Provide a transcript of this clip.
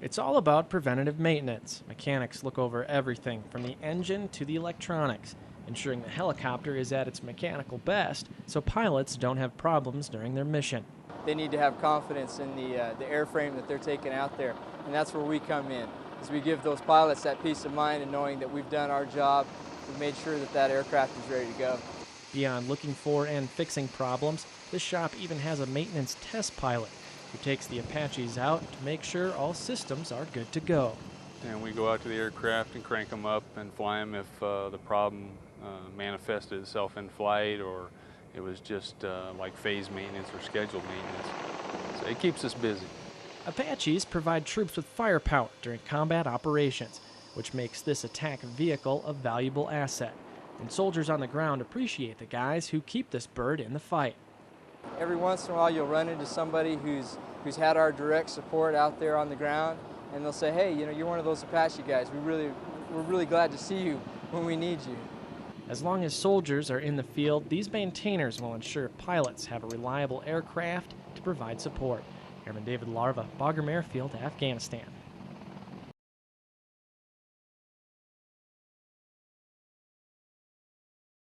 It's all about preventative maintenance. Mechanics look over everything from the engine to the electronics, ensuring the helicopter is at its mechanical best so pilots don't have problems during their mission. They need to have confidence in the airframe that they're taking out there, and that's where we come in, is we give those pilots that peace of mind and knowing that we've done our job, we've made sure that that aircraft is ready to go. Beyond looking for and fixing problems, this shop even has a maintenance test pilot who takes the Apaches out to make sure all systems are good to go. And we go out to the aircraft and crank them up and fly them if the problem manifested itself in flight, or it was just like phase maintenance or scheduled maintenance. So it keeps us busy. Apaches provide troops with firepower during combat operations, which makes this attack vehicle a valuable asset. And soldiers on the ground appreciate the guys who keep this bird in the fight. Every once in a while you'll run into somebody who's had our direct support out there on the ground, and they'll say, hey, you know, you're one of those Apache guys. We're really glad to see you when we need you. As long as soldiers are in the field, these maintainers will ensure pilots have a reliable aircraft to provide support. Airman David Larva, Bagram Airfield, Afghanistan.